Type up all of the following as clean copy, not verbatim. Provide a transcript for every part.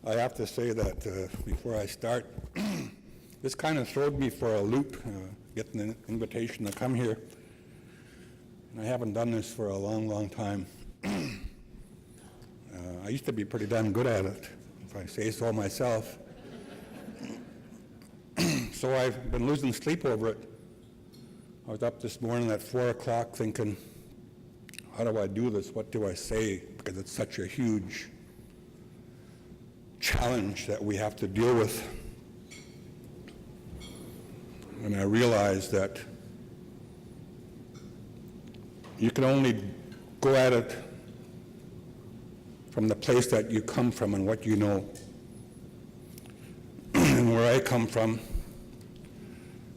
I have to say that before I start, this kind of throwed me for a loop, getting an invitation to come here. And I haven't done this for a long, long time. I used to be pretty damn good at it, if I say so myself. So I've been losing sleep over it. I was up this morning at 4 o'clock thinking, how do I do this? What do I say? Because it's such a huge challenge that we have to deal with. And I realized that you can only go at it from the place that you come from and what you know. And where I come from,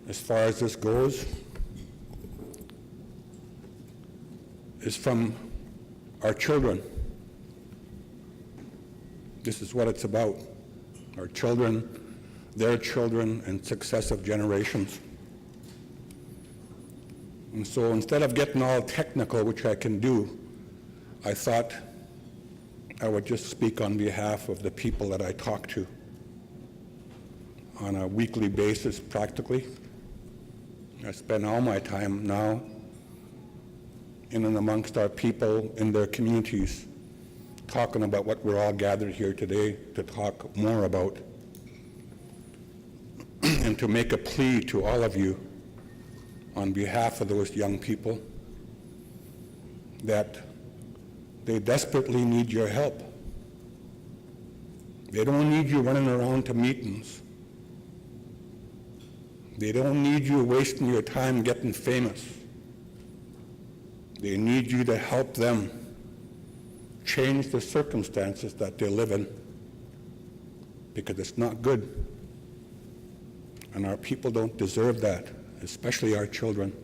as far as this goes, is from our children. This is what it's about. Our children, their children, and successive generations. And so instead of getting all technical, which I can do, I thought I would just speak on behalf of the people that I talk to on a weekly basis, practically. I spend all my time now in and amongst our people in their communities, talking about what we're all gathered here today to talk more about, and to make a plea to all of you on behalf of those young people that they desperately need your help. They don't need you running around to meetings. They don't need you wasting your time getting famous. They need you to help them change the circumstances that they live in, because it's not good. And our people don't deserve that, especially our children.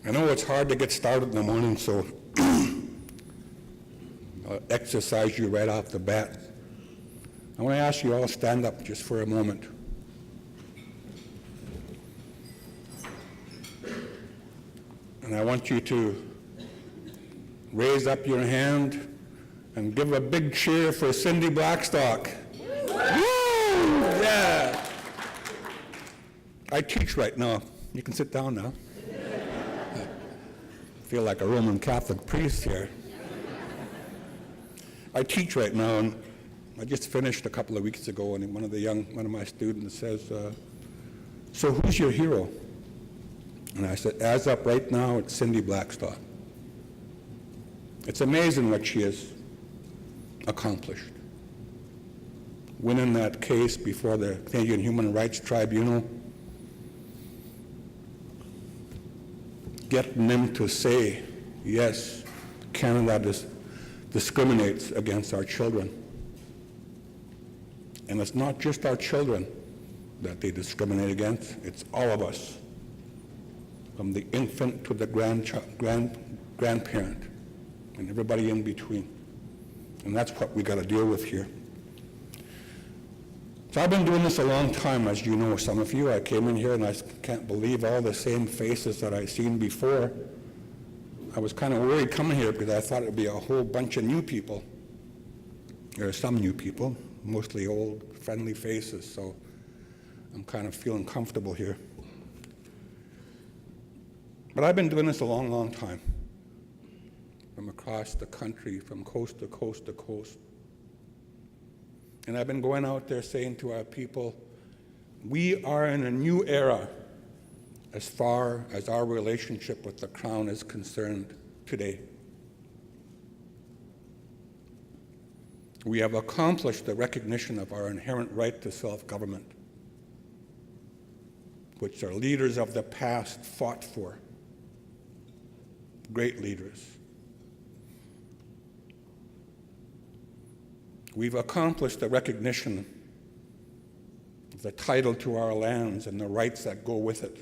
I know it's hard to get started in the morning, so I'll exercise you right off the bat. I want to ask you all to stand up just for a moment. And I want you to raise up your hand and give a big cheer for Cindy Blackstock. Woo! Yeah! I teach right now. You can sit down now. I feel like a Roman Catholic priest here. I teach right now, and I just finished a couple of weeks ago, and one of my students says, so who's your hero? And I said, as of right now, it's Cindy Blackstock. It's amazing what she has accomplished. Winning that case before the Canadian Human Rights Tribunal, getting them to say, yes, Canada discriminates against our children. And it's not just our children that they discriminate against, it's all of us, from the infant to the grandparent, and everybody in between. And that's what we got to deal with here. So I've been doing this a long time, as you know, some of you. I came in here and I can't believe all the same faces that I've seen before. I was kind of worried coming here because I thought it would be a whole bunch of new people. There are some new people, mostly old, friendly faces, so I'm kind of feeling comfortable here. But I've been doing this a long, long time, from across the country, from coast to coast to coast. And I've been going out there saying to our people, we are in a new era as far as our relationship with the Crown is concerned today. We have accomplished the recognition of our inherent right to self-government, which our leaders of the past fought for. Great leaders. We've accomplished the recognition of the title to our lands and the rights that go with it.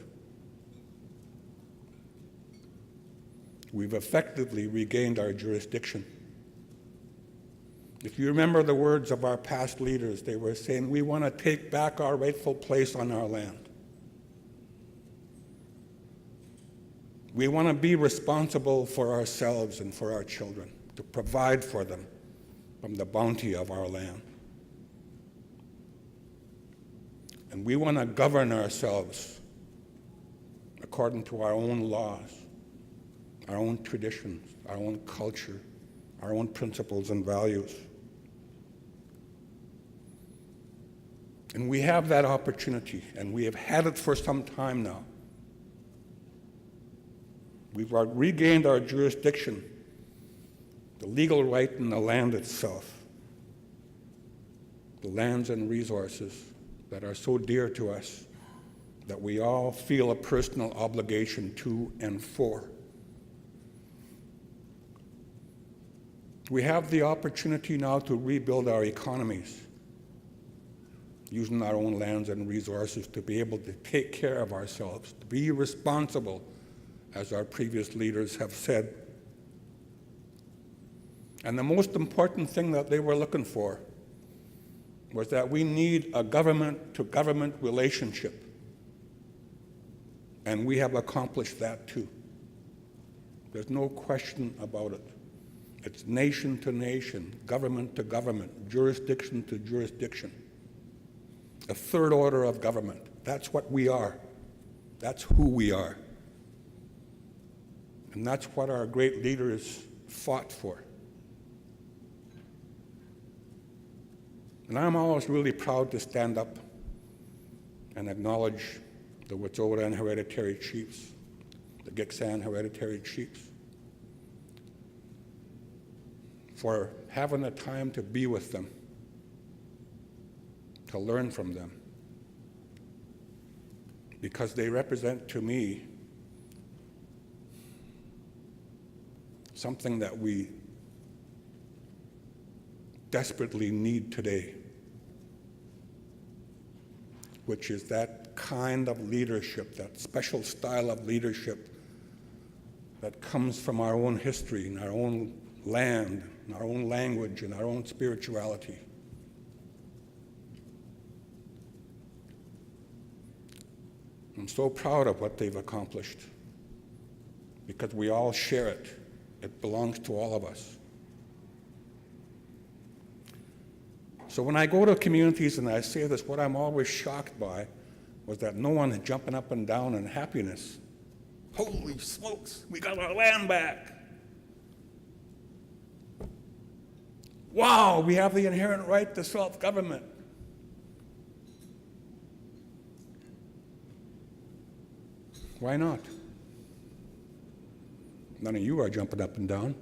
We've effectively regained our jurisdiction. If you remember the words of our past leaders, they were saying, we want to take back our rightful place on our land. We want to be responsible for ourselves and for our children, to provide for them from the bounty of our land. And we want to govern ourselves according to our own laws, our own traditions, our own culture, our own principles and values. And we have that opportunity, and we have had it for some time now. We've regained our jurisdiction, the legal right in the land itself, the lands and resources that are so dear to us that we all feel a personal obligation to and for. We have the opportunity now to rebuild our economies, using our own lands and resources to be able to take care of ourselves, to be responsible, as our previous leaders have said. And the most important thing that they were looking for was that we need a government-to-government relationship. And we have accomplished that too. There's no question about it. It's nation to nation, government to government, jurisdiction to jurisdiction. A third order of government. That's what we are. That's who we are. And that's what our great leaders fought for. And I'm always really proud to stand up and acknowledge the Wet'suwet'en hereditary chiefs, the Gitxsan hereditary chiefs, for having the time to be with them, to learn from them, because they represent to me something that we desperately need today, which is that kind of leadership, that special style of leadership that comes from our own history and our own land, and our own language, and our own spirituality. I'm so proud of what they've accomplished because we all share it. It belongs to all of us. So when I go to communities and I say this, what I'm always shocked by was that no one is jumping up and down in happiness. Holy smokes, we got our land back. Wow, we have the inherent right to self-government. Why not? None of you are jumping up and down.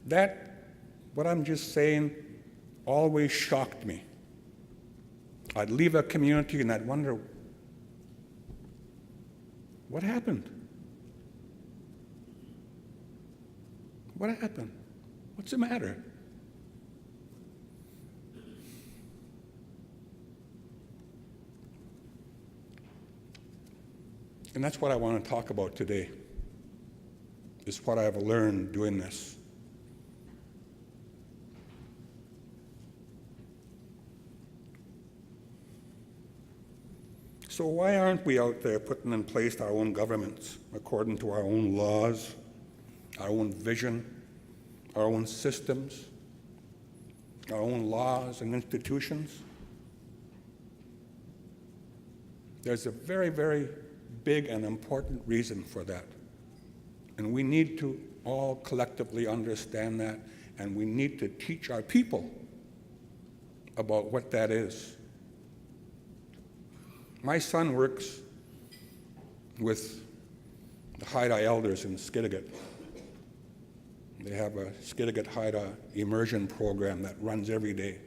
That, what I'm just saying, always shocked me. I'd leave a community and I'd wonder, what happened? What happened? What's the matter? And that's what I want to talk about today, is what I've learned doing this. So why aren't we out there putting in place our own governments according to our own laws, our own vision, our own systems, our own laws and institutions? There's a very, very big and important reason for that. And we need to all collectively understand that, and we need to teach our people about what that is. My son works with the Haida elders in Skidegate. They have a Skidegate Haida immersion program that runs every day.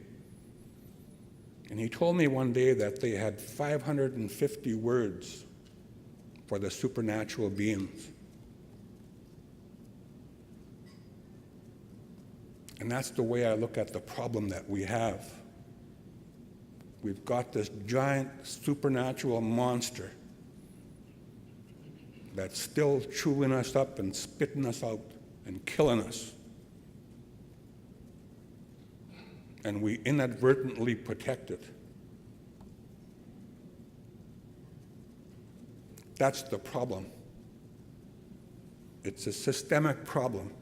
And he told me one day that they had 550 words for the supernatural beings. And that's the way I look at the problem that we have. We've got this giant supernatural monster that's still chewing us up and spitting us out and killing us. And we inadvertently protect it. That's the problem. It's a systemic problem.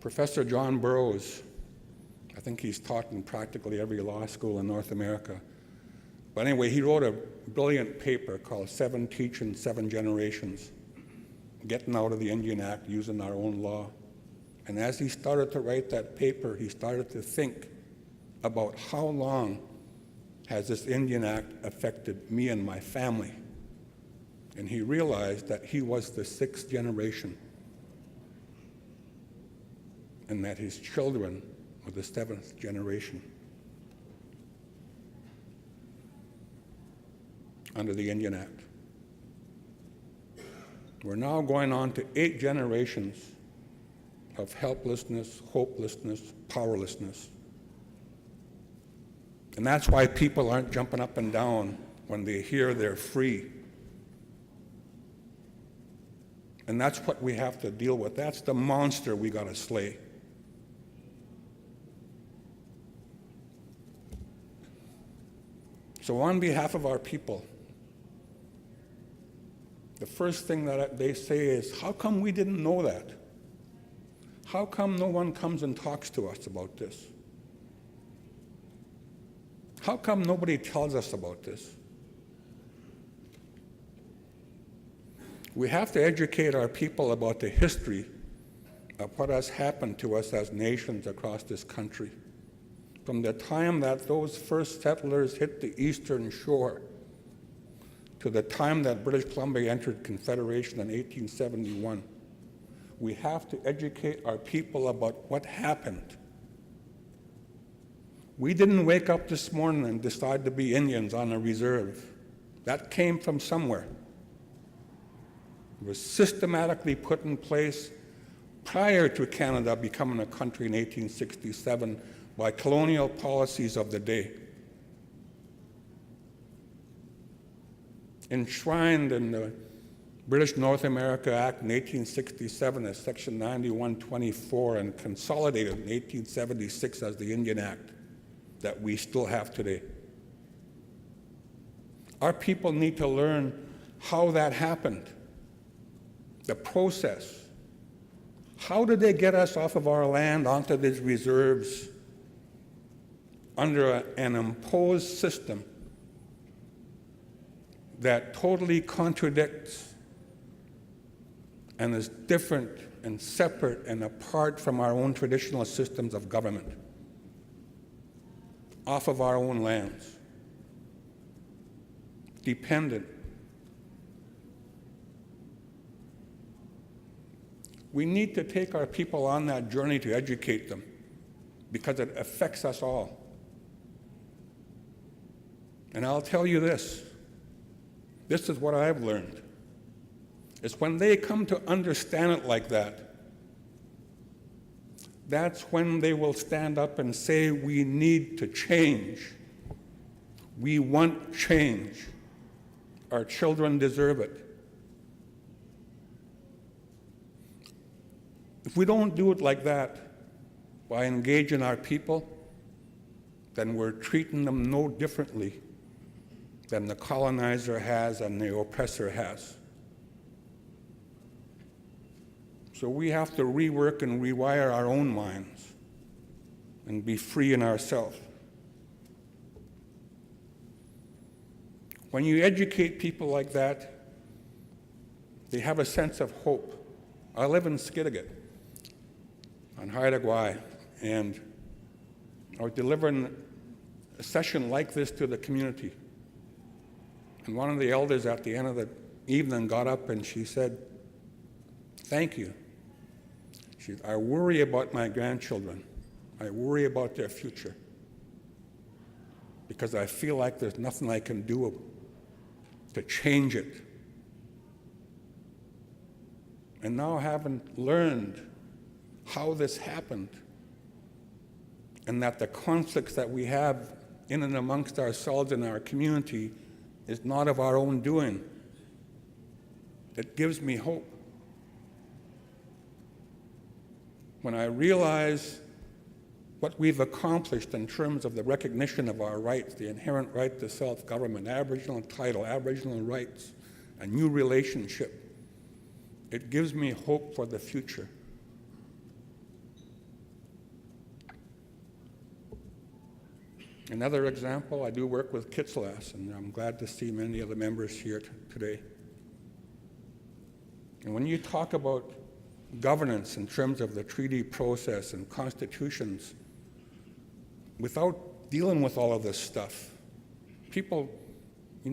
Professor John Burroughs, I think he's taught in practically every law school in North America. But anyway, he wrote a brilliant paper called 7 Teachings, 7 Generations, Getting Out of the Indian Act Using Our Own Law. And as he started to write that paper, he started to think about how long has this Indian Act affected me and my family. And he realized that he was the 6th generation and that his children were the 7th generation under the Indian Act. We're now going on to 8 generations of helplessness, hopelessness, powerlessness. And that's why people aren't jumping up and down when they hear they're free. And that's what we have to deal with. That's the monster we got to slay. So on behalf of our people, the first thing that they say is, how come we didn't know that? How come no one comes and talks to us about this? How come nobody tells us about this? We have to educate our people about the history of what has happened to us as nations across this country. From the time that those first settlers hit the eastern shore to the time that British Columbia entered Confederation in 1871, we have to educate our people about what happened. We didn't wake up this morning and decide to be Indians on a reserve. That came from somewhere. It was systematically put in place prior to Canada becoming a country in 1867 by colonial policies of the day. Enshrined in the British North America Act in 1867 as Section 9124 and consolidated in 1876 as the Indian Act that we still have today. Our people need to learn how that happened, the process. How did they get us off of our land onto these reserves under an imposed system that totally contradicts and is different and separate and apart from our own traditional systems of government, off of our own lands, dependent. We need to take our people on that journey to educate them because it affects us all. And I'll tell you this is what I've learned. It's when they come to understand it like that, that's when they will stand up and say, we need to change. We want change. Our children deserve it. If we don't do it like that, by engaging our people, then we're treating them no differently than the colonizer has and the oppressor has. So we have to rework and rewire our own minds and be free in ourselves. When you educate people like that, they have a sense of hope. I live in Skidegate on Haida Gwaii, and I was delivering a session like this to the community. And one of the elders at the end of the evening got up and she said, thank you. She said, I worry about my grandchildren. I worry about their future because I feel like there's nothing I can do to change it. And now having learned how this happened and that the conflicts that we have in and amongst ourselves in our community is not of our own doing, it gives me hope. When I realize what we've accomplished in terms of the recognition of our rights, the inherent right to self-government, Aboriginal title, Aboriginal rights, a new relationship, it gives me hope for the future. Another example, I do work with Kitsillas, and I'm glad to see many of the members here today. And when you talk about governance in terms of the treaty process and constitutions, without dealing with all of this stuff, people,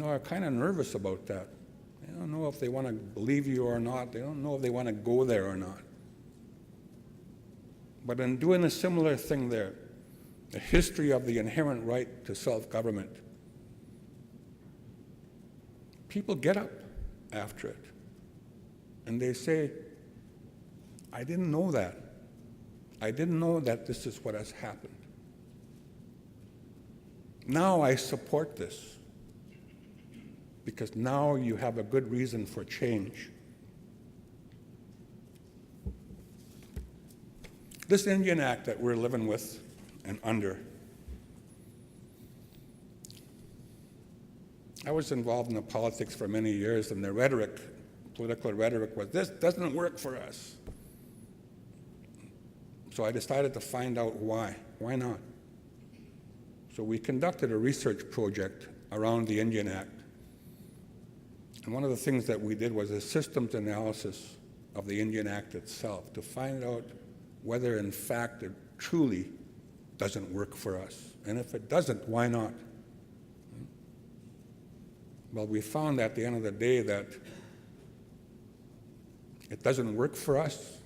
are kind of nervous about that. They don't know if they want to believe you or not. They don't know if they want to go there or not. But in doing a similar thing there, the history of the inherent right to self-government, people get up after it. And they say, I didn't know that. I didn't know that this is what has happened. Now I support this, because now you have a good reason for change. This Indian Act that we're living with and under, I was involved in the politics for many years, and the political rhetoric was, this doesn't work for us. So I decided to find out why. Why not? So we conducted a research project around the Indian Act. And one of the things that we did was a systems analysis of the Indian Act itself to find out whether, in fact, it truly doesn't work for us. And if it doesn't, why not? Well, we found at the end of the day that it doesn't work for us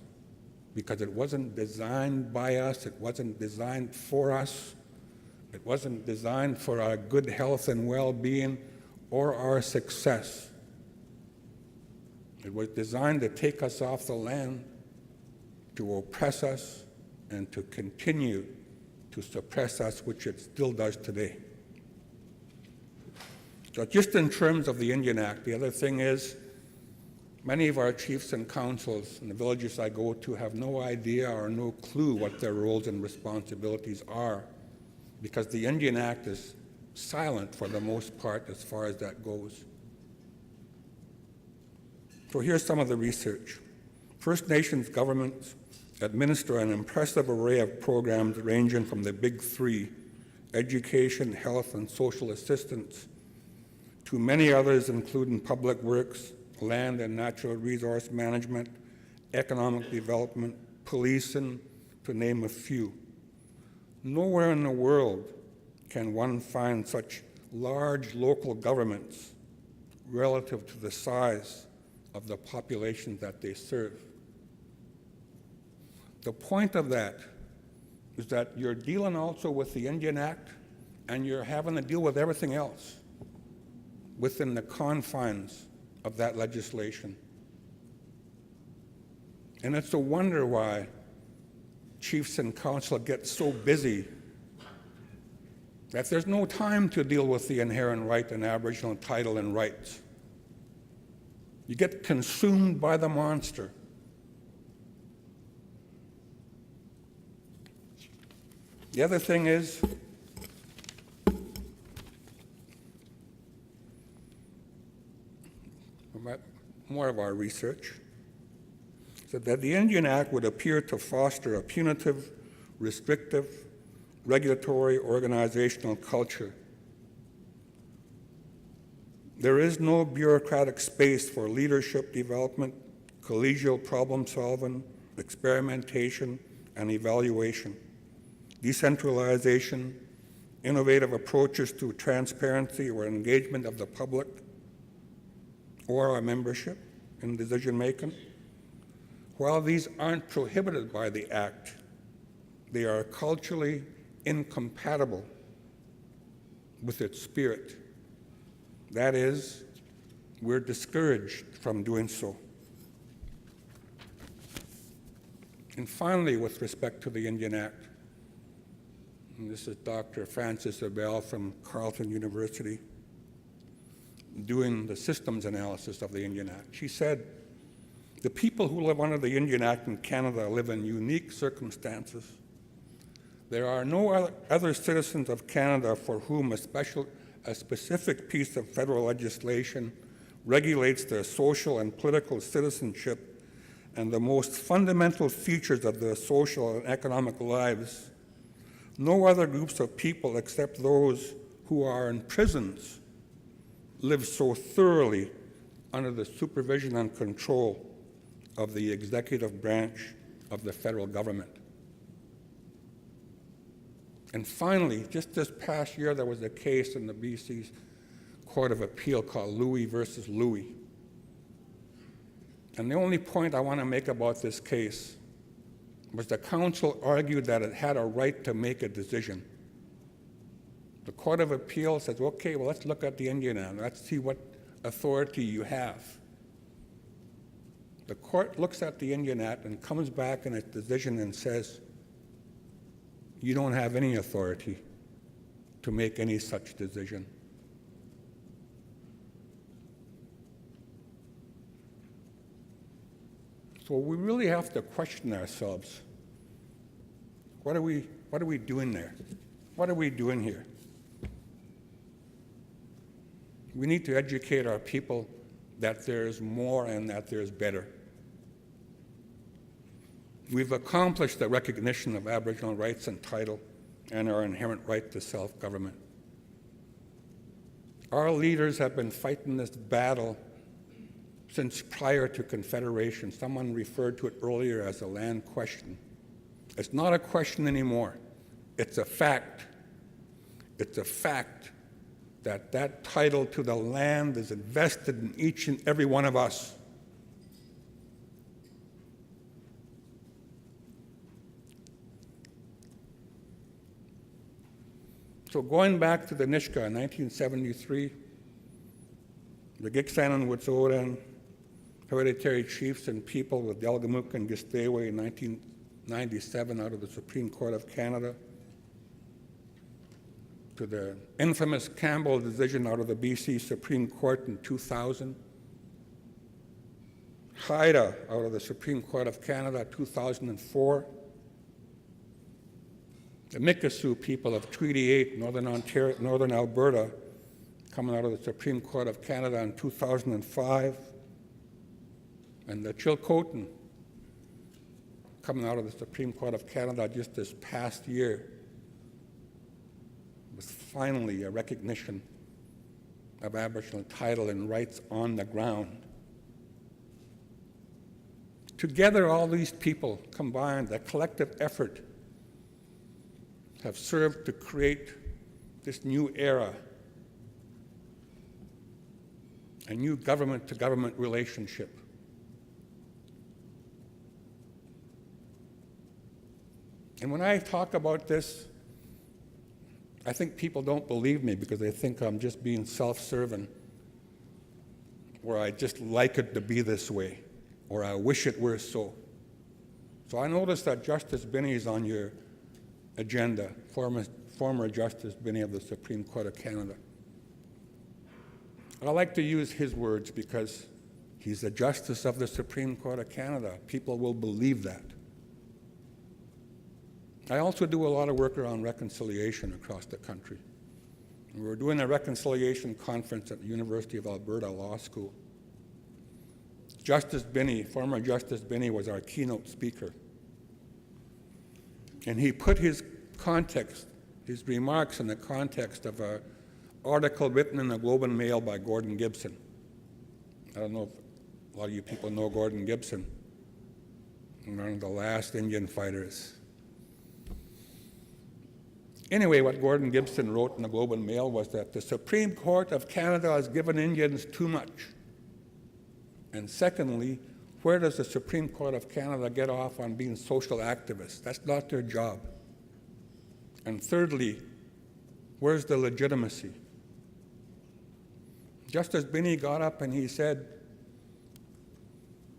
because it wasn't designed by us, it wasn't designed for us, it wasn't designed for our good health and well-being or our success. It was designed to take us off the land, to oppress us, and to continue to suppress us, which it still does today. So just in terms of the Indian Act, the other thing is many of our chiefs and councils in the villages I go to have no idea or no clue what their roles and responsibilities are, because the Indian Act is silent for the most part as far as that goes. So here's some of the research. First Nations governments administer an impressive array of programs ranging from the big three, education, health, and social assistance, to many others including public works, land and natural resource management, economic development, policing, to name a few. Nowhere in the world can one find such large local governments relative to the size of the population that they serve. The point of that is that you're dealing also with the Indian Act, and you're having to deal with everything else within the confines of that legislation. And it's a wonder why chiefs and council get so busy that there's no time to deal with the inherent right and Aboriginal title and rights. You get consumed by the monster. The other thing is, more of our research, so that the Indian Act would appear to foster a punitive, restrictive, regulatory organizational culture. There is no bureaucratic space for leadership development, collegial problem solving, experimentation, and evaluation, decentralization, innovative approaches to transparency or engagement of the public or our membership in decision-making. While these aren't prohibited by the Act, they are culturally incompatible with its spirit. That is, we're discouraged from doing so. And finally, with respect to the Indian Act, and this is Dr. Frances Abel from Carleton University, doing the systems analysis of the Indian Act. She said, the people who live under the Indian Act in Canada live in unique circumstances. There are no other citizens of Canada for whom a specific piece of federal legislation regulates their social and political citizenship and the most fundamental features of their social and economic lives, No other groups of people except those who are in prisons live so thoroughly under the supervision and control of the executive branch of the federal government. And finally, just this past year, there was a case in the BC Court of Appeal called Louis versus Louis. And the only point I want to make about this case was the council argued that it had a right to make a decision. The Court of Appeal says, okay, well, let's look at the Indian Act. Let's see what authority you have. The court looks at the Indian Act and comes back in its decision and says, you don't have any authority to make any such decision. So we really have to question ourselves. What are we doing there? What are we doing here? We need to educate our people that there's more and that there's better. We've accomplished the recognition of Aboriginal rights and title and our inherent right to self-government. Our leaders have been fighting this battle since prior to Confederation. Someone referred to it earlier as a land question. It's not a question anymore. It's a fact. It's a fact that that title to the land is invested in each and every one of us. So going back to the Nisga'a in 1973, the Gitxsan and Wet'suwet'en, hereditary chiefs and people with Delgamuukw and Gisteway in 1997 out of the Supreme Court of Canada, to the infamous Campbell decision out of the BC Supreme Court in 2000, Haida out of the Supreme Court of Canada 2004, the Mikisew people of Treaty 8, Northern Alberta, coming out of the Supreme Court of Canada in 2005, and the Chilcotin coming out of the Supreme Court of Canada just this past year, was finally a recognition of Aboriginal title and rights on the ground. Together, all these people combined, a collective effort, have served to create this new era, a new government-to-government relationship. And when I talk about this, I think people don't believe me because they think I'm just being self-serving, or I just like it to be this way, or I wish it were so. So I noticed that Justice Binney is on your agenda, former Justice Binney of the Supreme Court of Canada. I like to use his words because he's a Justice of the Supreme Court of Canada. People will believe that. I also do a lot of work around reconciliation across the country. And we're doing a reconciliation conference at the University of Alberta Law School. Justice Binney, former Justice Binney, was our keynote speaker. And he put his remarks in the context of an article written in the Globe and Mail by Gordon Gibson. I don't know if a lot of you people know Gordon Gibson, one of the last Indian fighters. Anyway, what Gordon Gibson wrote in the Globe and Mail was that the Supreme Court of Canada has given Indians too much. And secondly, where does the Supreme Court of Canada get off on being social activists? That's not their job. And thirdly, where's the legitimacy? Justice Binney got up and he said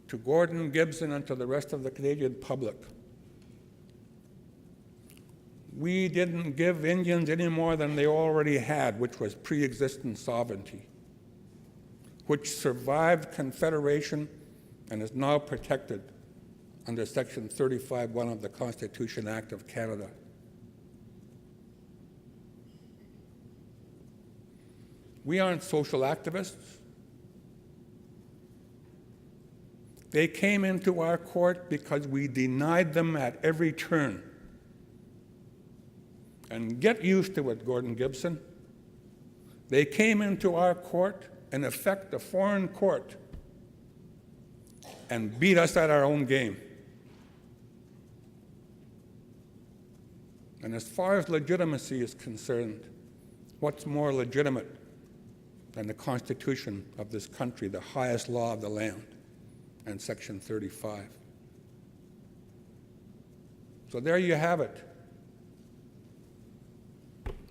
to Gordon Gibson and to the rest of the Canadian public, we didn't give Indians any more than they already had, which was pre-existing sovereignty, which survived Confederation and is now protected under Section 35(1) of the Constitution Act of Canada. We aren't social activists. They came into our court because we denied them at every turn. And get used to it, Gordon Gibson. They came into our court, in effect a foreign court, and beat us at our own game. And as far as legitimacy is concerned, what's more legitimate than the Constitution of this country, the highest law of the land, and Section 35? So there you have it.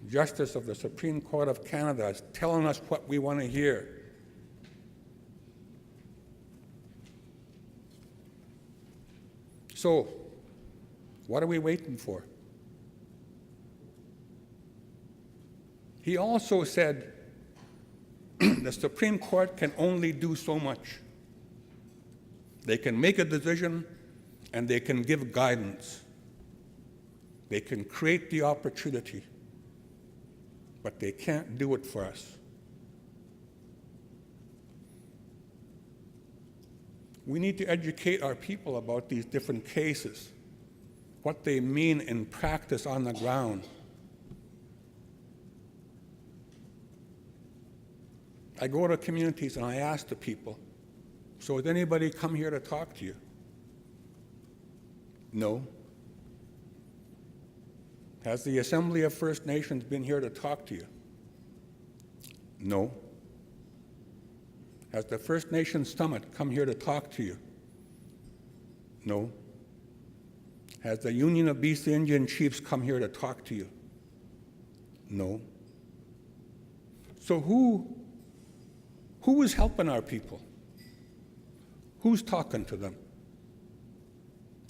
Justice of the Supreme Court of Canada is telling us what we want to hear. So, what are we waiting for? He also said the Supreme Court can only do so much. They can make a decision and they can give guidance. They can create the opportunity, but they can't do it for us. We need to educate our people about these different cases, what they mean in practice on the ground. I go to communities and I ask the people, so has anybody come here to talk to you? No. Has the Assembly of First Nations been here to talk to you? No. Has the First Nations Summit come here to talk to you? No. Has the Union of BC Indian Chiefs come here to talk to you? No. So who is helping our people? Who's talking to them?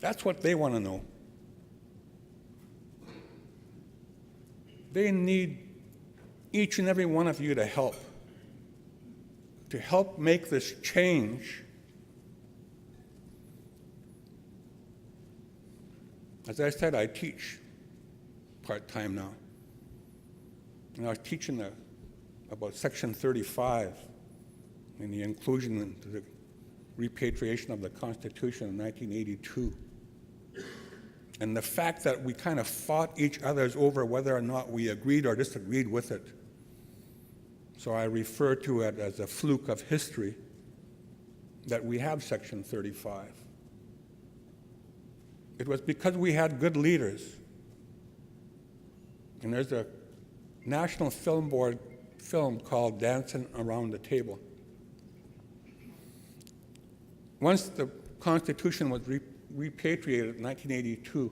That's what they want to know. They need each and every one of you to help make this change. As I said, I teach part-time now. And I was teaching about Section 35 and the inclusion into the repatriation of the Constitution in 1982. And the fact that we kind of fought each other's over whether or not we agreed or disagreed with it. So I refer to it as a fluke of history that we have Section 35. It was because we had good leaders. And there's a National Film Board film called Dancing Around the Table. Once the Constitution was repatriated in 1982,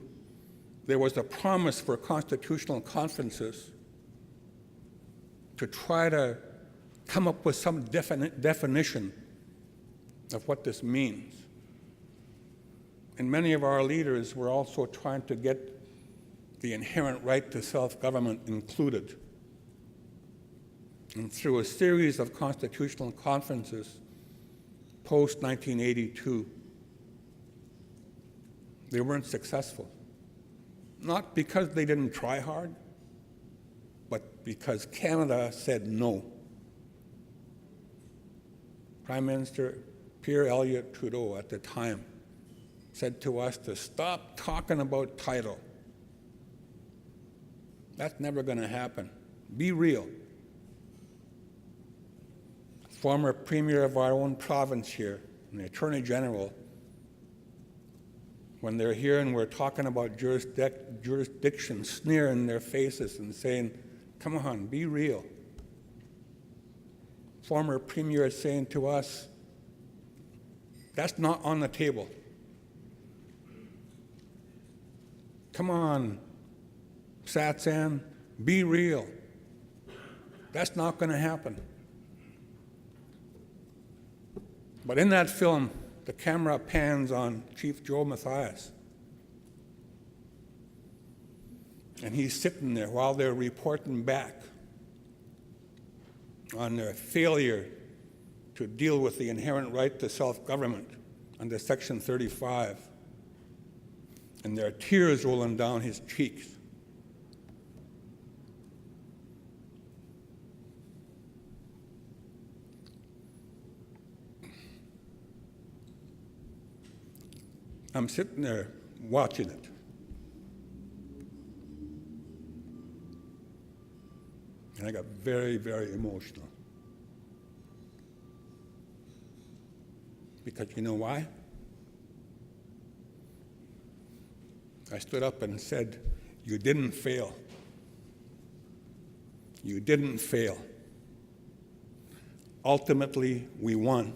there was a promise for constitutional conferences to try to come up with some definition of what this means. And many of our leaders were also trying to get the inherent right to self-government included. And through a series of constitutional conferences post-1982, they weren't successful. Not because they didn't try hard, but because Canada said no. Prime Minister Pierre Elliott Trudeau at the time said to us to stop talking about title. That's never going to happen. Be real. Former Premier of our own province here, and the Attorney General, when they're here and we're talking about jurisdiction, sneer in their faces and saying, come on, be real. Former Premier is saying to us, that's not on the table. Come on, Satsan, be real. That's not going to happen. But in that film, the camera pans on Chief Joe Mathias. And he's sitting there while they're reporting back on their failure to deal with the inherent right to self-government under Section 35. And there are tears rolling down his cheeks. I'm sitting there watching it. And I got very, very emotional. Because you know why? I stood up and said, "You didn't fail. You didn't fail. Ultimately, we won.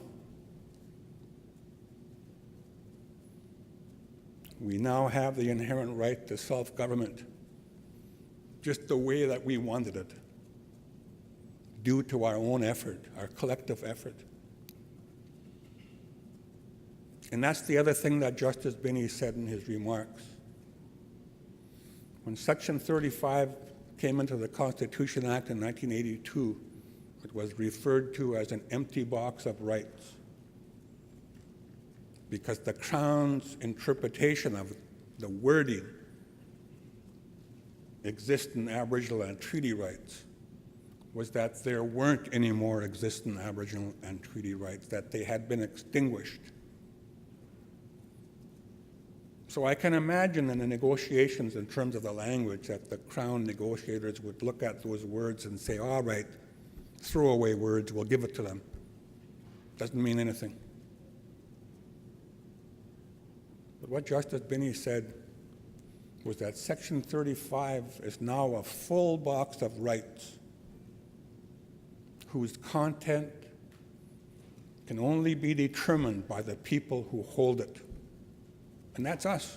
We now have the inherent right to self-government, just the way that we wanted it, due to our own effort, our collective effort." And that's the other thing that Justice Binney said in his remarks. When Section 35 came into the Constitution Act in 1982, it was referred to as an empty box of rights, because the Crown's interpretation of the wording existing Aboriginal and treaty rights was that there weren't any more existing Aboriginal and treaty rights, that they had been extinguished. So I can imagine in the negotiations in terms of the language that the Crown negotiators would look at those words and say, all right, throwaway words, we'll give it to them. Doesn't mean anything. But what Justice Binney said was that Section 35 is now a full box of rights whose content can only be determined by the people who hold it. And that's us.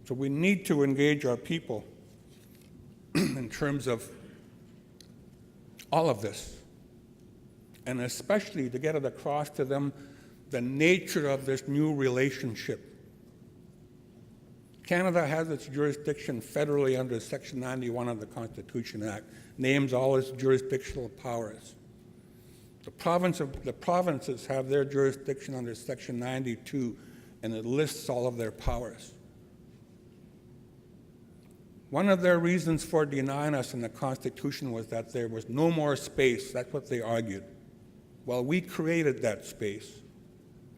So we need to engage our people in terms of all of this, and especially to get it across to them the nature of this new relationship. Canada has its jurisdiction federally under Section 91 of the Constitution Act, names all its jurisdictional powers. The provinces have their jurisdiction under Section 92, and it lists all of their powers. One of their reasons for denying us in the Constitution was that there was no more space. That's what they argued. Well, we created that space.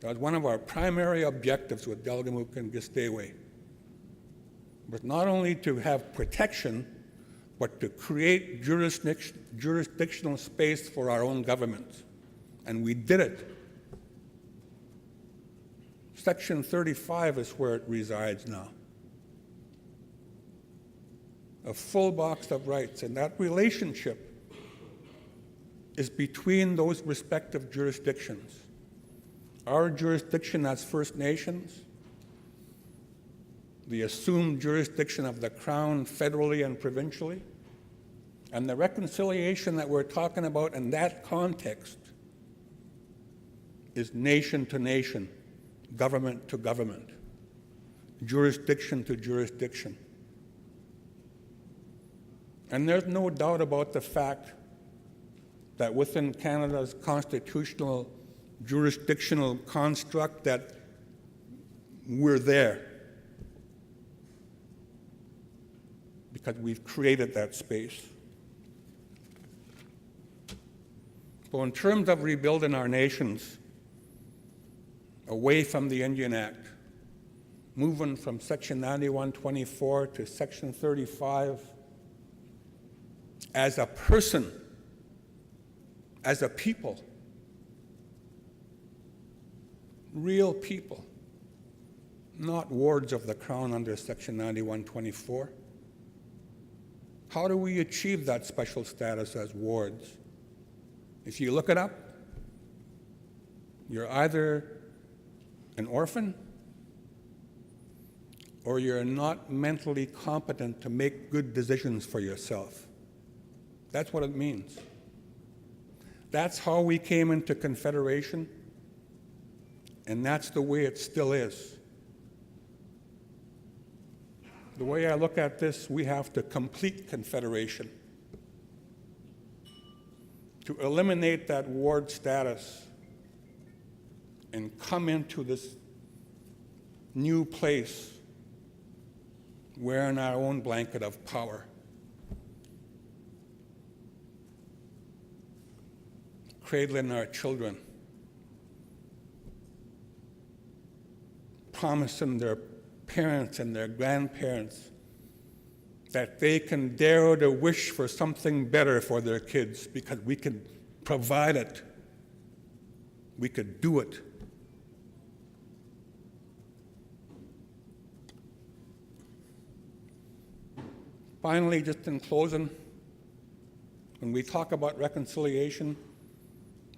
That was one of our primary objectives with Delgamuukw and Gisdewe, was not only to have protection, but to create jurisdictional space for our own governments. And we did it. Section 35 is where it resides now. A full box of rights, and that relationship is between those respective jurisdictions. Our jurisdiction as First Nations, the assumed jurisdiction of the Crown federally and provincially, and the reconciliation that we're talking about in that context is nation to nation, government to government, jurisdiction to jurisdiction. And there's no doubt about the fact that within Canada's constitutional jurisdictional construct that we're there because we've created that space. So in terms of rebuilding our nations away from the Indian Act, moving from Section 9124 to Section 35, as a person, as a people, real people, not wards of the Crown under Section 9124. How do we achieve that special status as wards? If you look it up, you're either an orphan or you're not mentally competent to make good decisions for yourself. That's what it means. That's how we came into Confederation, and that's the way it still is. The way I look at this, we have to complete Confederation to eliminate that ward status and come into this new place wearing our own blanket of power. Cradling our children, promising their parents and their grandparents that they can dare to wish for something better for their kids because we can provide it. We could do it. Finally, just in closing, when we talk about reconciliation,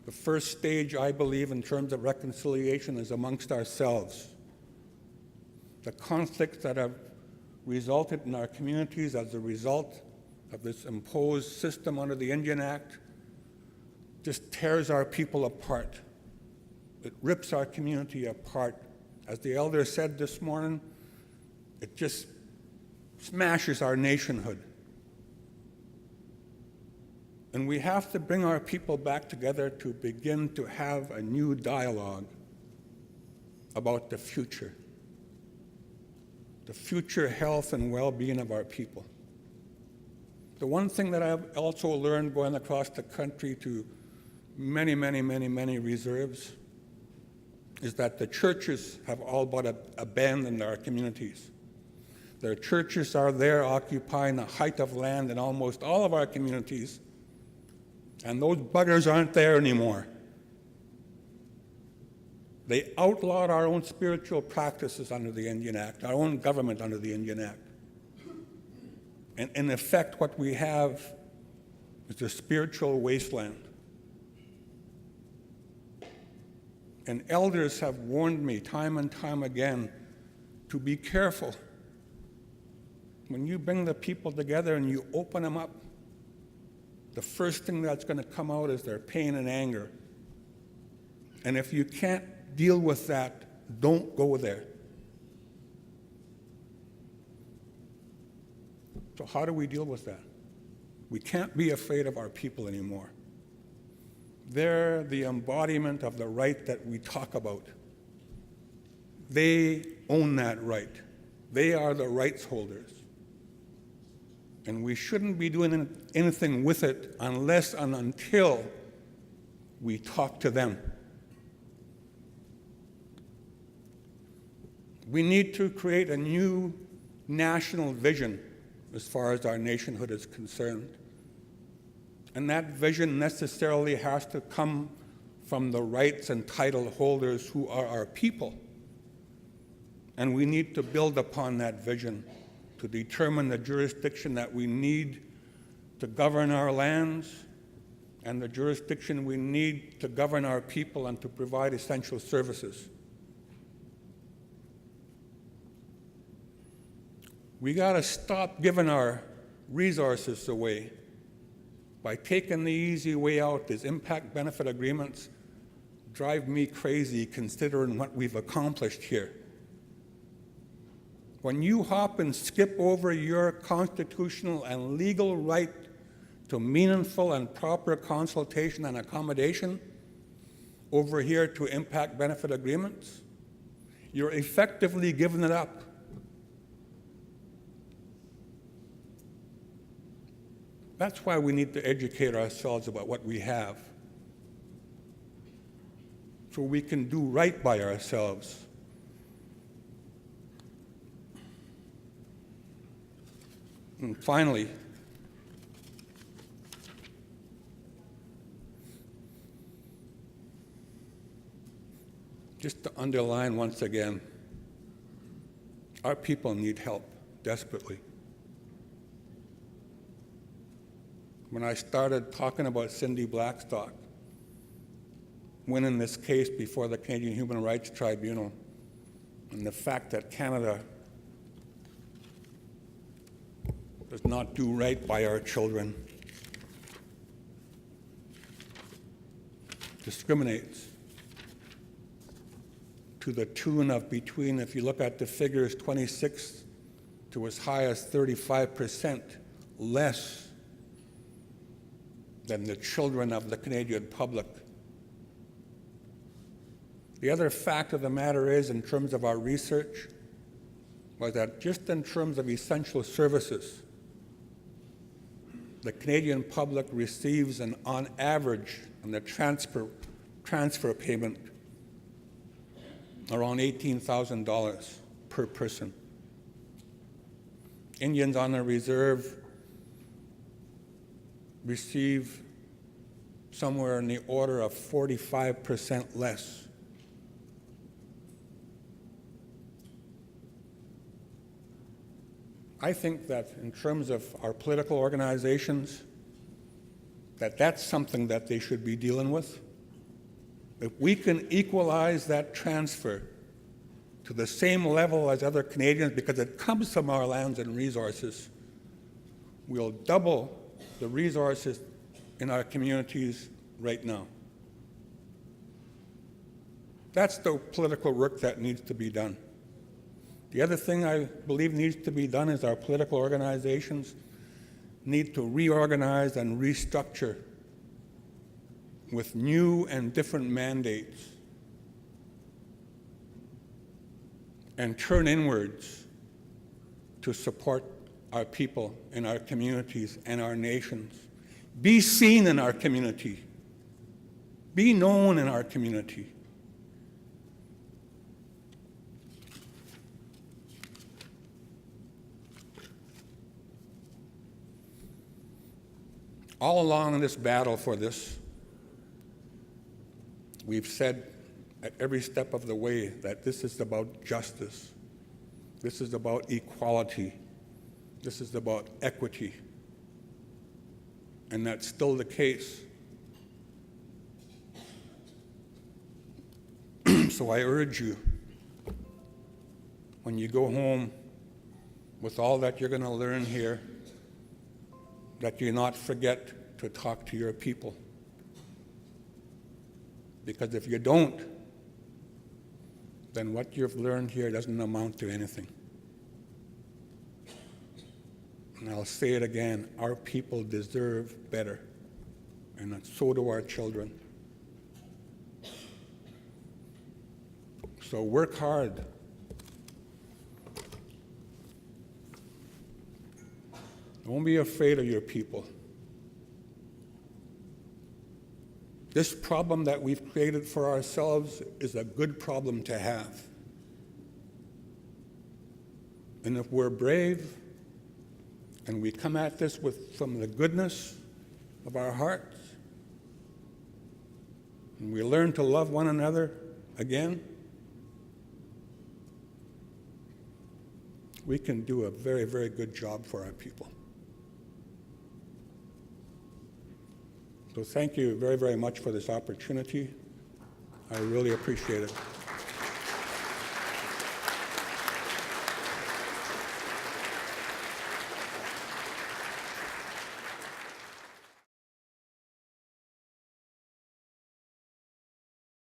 the first stage, I believe, in terms of reconciliation is amongst ourselves. The conflicts that have resulted in our communities as a result of this imposed system under the Indian Act just tears our people apart. It rips our community apart. As the elder said this morning, it just smashes our nationhood. And we have to bring our people back together to begin to have a new dialogue about the future health and well-being of our people. The one thing that I've also learned going across the country to many reserves is that the churches have all but abandoned our communities. Their churches are there occupying a height of land in almost all of our communities, and those buggers aren't there anymore. They outlawed our own spiritual practices under the Indian Act, our own government under the Indian Act. And in effect, what we have is a spiritual wasteland. And elders have warned me time and time again to be careful. When you bring the people together and you open them up, the first thing that's going to come out is their pain and anger. And if you can't deal with that, don't go there. So how do we deal with that? We can't be afraid of our people anymore. They're the embodiment of the right that we talk about. They own that right. They are the rights holders. And we shouldn't be doing anything with it unless and until we talk to them. We need to create a new national vision as far as our nationhood is concerned. And that vision necessarily has to come from the rights and title holders who are our people. And we need to build upon that vision to determine the jurisdiction that we need to govern our lands and the jurisdiction we need to govern our people and to provide essential services. We got to stop giving our resources away by taking the easy way out. These impact benefit agreements drive me crazy considering what we've accomplished here. When you hop and skip over your constitutional and legal right to meaningful and proper consultation and accommodation over here to impact benefit agreements, you're effectively giving it up. That's why we need to educate ourselves about what we have, so we can do right by ourselves. And finally, just to underline once again, our people need help desperately. When I started talking about Cindy Blackstock winning this case before the Canadian Human Rights Tribunal, and the fact that Canada does not do right by our children, discriminates to the tune of between, if you look at the figures, 26 to as high as 35% less than the children of the Canadian public. The other fact of the matter is, in terms of our research, was that just in terms of essential services, the Canadian public receives on average, on the transfer payment, around $18,000 per person. Indians on the reserve receive somewhere in the order of 45% less. I think that in terms of our political organizations, that's something that they should be dealing with. If we can equalize that transfer to the same level as other Canadians, because it comes from our lands and resources, we'll double the resources in our communities right now. That's the political work that needs to be done. The other thing I believe needs to be done is our political organizations need to reorganize and restructure with new and different mandates and turn inwards to support our people in our communities and our nations. Be seen in our community. Be known in our community. All along in this battle for this, we've said at every step of the way that this is about justice. This is about equality. This is about equity. And that's still the case. So I urge you, when you go home with all that you're going to learn here, that you not forget to talk to your people. Because if you don't, then what you've learned here doesn't amount to anything. And I'll say it again, our people deserve better, and so do our children. So work hard. Don't be afraid of your people. This problem that we've created for ourselves is a good problem to have. And if we're brave and we come at this from the goodness of our hearts, and we learn to love one another again, we can do a very, very good job for our people. So thank you very, very much for this opportunity. I really appreciate it.